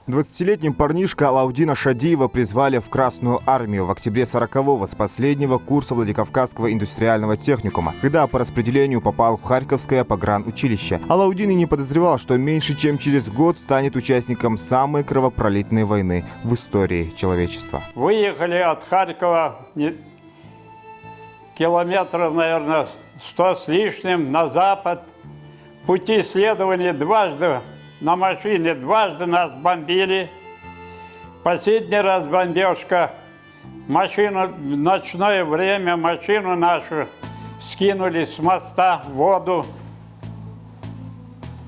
20-летний парнишка Алаудина Шадиева призвали в Красную армию в октябре 40-го с последнего курса Владикавказского индустриального техникума, когда по распределению попал в Харьковское погранучилище. Алаудин и не подозревал, что меньше чем через год станет участником самой кровопролитной войны в истории человечества. Выехали от Харькова километров, наверное, 100 с лишним на запад. Пути следования дважды. На машине дважды нас бомбили. Последний раз бомбежка. Машину в ночное время, машину нашу скинули с моста в воду.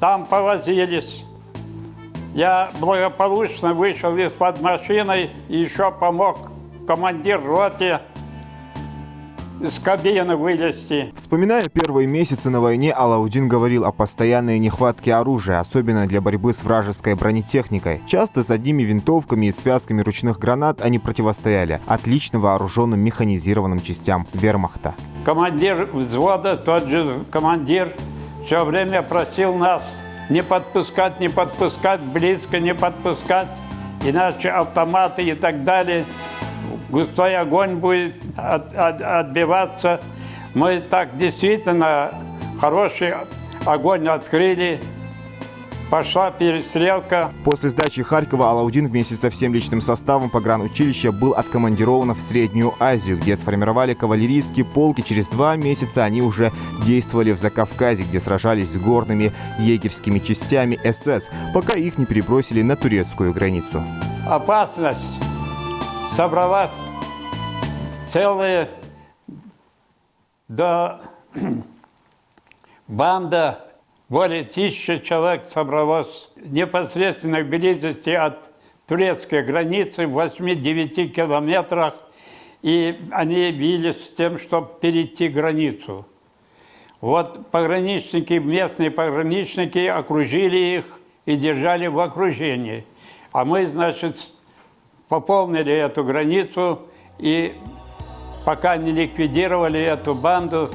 Там повозились. Я благополучно вышел из-под машины и еще помог командир роте из кабины вылезти. Вспоминая первые месяцы на войне, Алаудин говорил о постоянной нехватке оружия, особенно для борьбы с вражеской бронетехникой. Часто с одними винтовками и связками ручных гранат они противостояли отлично вооруженным механизированным частям вермахта. Командир взвода, тот же командир, все время просил нас не подпускать, близко не подпускать, иначе автоматы и так далее. Густой огонь будет отбиваться. Мы так действительно хороший огонь открыли. Пошла перестрелка. После сдачи Харькова Алаудин вместе со всем личным составом погранучилища был откомандирован в Среднюю Азию, где сформировали кавалерийские полки. Через 2 месяца они уже действовали в Закавказье, где сражались с горными егерскими частями СС, пока их не перебросили на турецкую границу. Опасность. Собралась целая банда, более 1000 человек собралось непосредственно в близости от турецкой границы, в 8-9 километрах, и они бились с тем, чтобы перейти границу. Вот пограничники, местные пограничники окружили их и держали в окружении. А мы, значит, пополнили эту границу и пока не ликвидировали эту банду,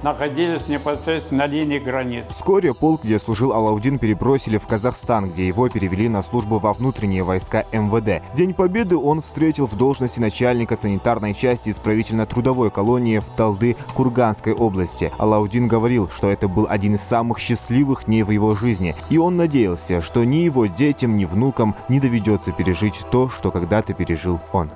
находились непосредственно на линии границ. Вскоре полк, где служил Алаудин, перебросили в Казахстан, где его перевели на службу во внутренние войска МВД. День Победы он встретил в должности начальника санитарной части исправительно-трудовой колонии в Талды Курганской области. Алаудин говорил, что это был один из самых счастливых дней в его жизни, и он надеялся, что ни его детям, ни внукам не доведется пережить то, что когда-то пережил он.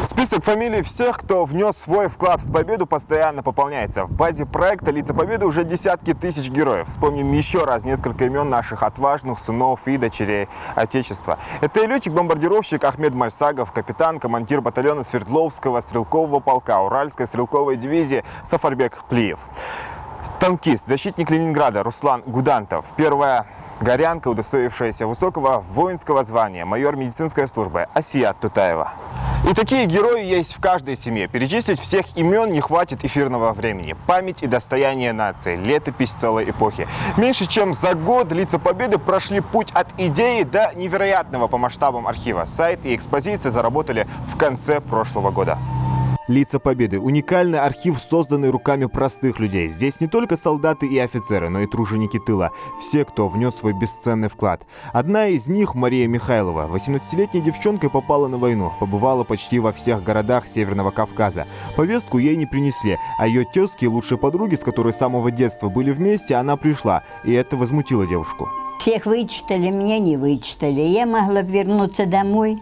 Список фамилий всех, кто внес свой вклад в победу, постоянно пополняется. В базе проекта «Лица Победы» уже десятки тысяч героев. Вспомним еще раз несколько имен наших отважных сынов и дочерей Отечества. Это и летчик-бомбардировщик Ахмед Мальсагов, капитан, командир батальона Свердловского стрелкового полка Уральской стрелковой дивизии Сафарбек Плиев. Танкист, защитник Ленинграда Руслан Гудантов. Первая горянка, удостоившаяся высокого воинского звания, майор медицинской службы Асия Тутаева. И такие герои есть в каждой семье. Перечислить всех имен не хватит эфирного времени. Память и достояние нации, летопись целой эпохи. Меньше чем за год «Лица Победы» прошли путь от идеи до невероятного по масштабам архива. Сайт и экспозиция заработали в конце прошлого года. «Лица Победы» – уникальный архив, созданный руками простых людей. Здесь не только солдаты и офицеры, но и труженики тыла. Все, кто внес свой бесценный вклад. Одна из них – Мария Михайлова. 18-летней девчонкой попала на войну. Побывала почти во всех городах Северного Кавказа. Повестку ей не принесли, а ее тезки и лучшие подруги, с которой с самого детства были вместе, она пришла. И это возмутило девушку. Всех вычитали, меня не вычитали. Я могла вернуться домой.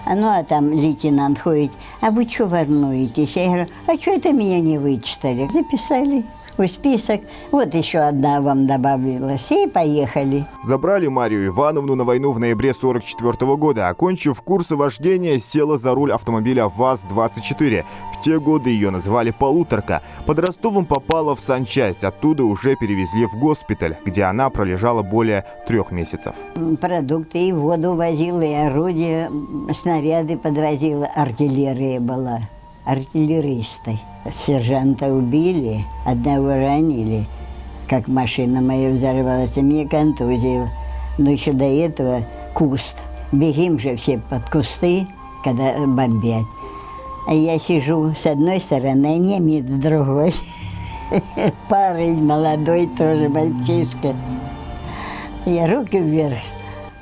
Ну, а там лейтенант ходит, а вы что волнуетесь? Я говорю, а что это меня не вычитали? Записали в список, вот еще одна вам добавилась, и поехали. Забрали Марию Ивановну на войну в ноябре 1944 года. Окончив курсы вождения, села за руль автомобиля ВАЗ-24. В те годы ее называли «полуторка». Под Ростовом попала в санчасть, оттуда уже перевезли в госпиталь, где она пролежала более 3 месяцев. Продукты и воду возила, и орудия, снаряды подвозила, артиллерия была, артиллеристой. Сержанта убили, одного ранили, как машина моя взорвалась, и мне контузило. Но еще до этого куст. Бегим же все под кусты, когда бомбят. А я сижу с одной стороны, а немец с другой. Парень молодой, тоже мальчишка. Я руки вверх,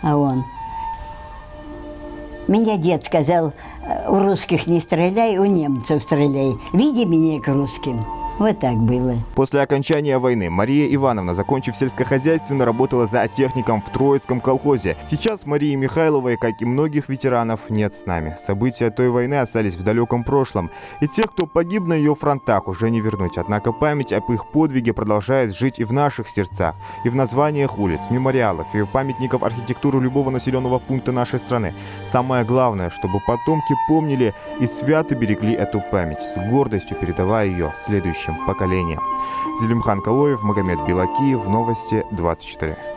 а он Меня дед сказал, у русских не стреляй, у немцев стреляй. Веди меня к русским. Вот так было. После окончания войны Мария Ивановна, закончив сельскохозяйственно, работала зоотехником в Троицком колхозе. Сейчас Марии Михайловой, как и многих ветеранов, нет с нами. События той войны остались в далеком прошлом, и тех, кто погиб на ее фронтах, уже не вернуть. Однако память об их подвиге продолжает жить и в наших сердцах, и в названиях улиц, мемориалов, и памятников архитектуры любого населенного пункта нашей страны. Самое главное, чтобы потомки помнили и свято берегли эту память, с гордостью передавая ее следующим поколениям. Зелимхан Калоев, Магомед Белакиев, Новости 24.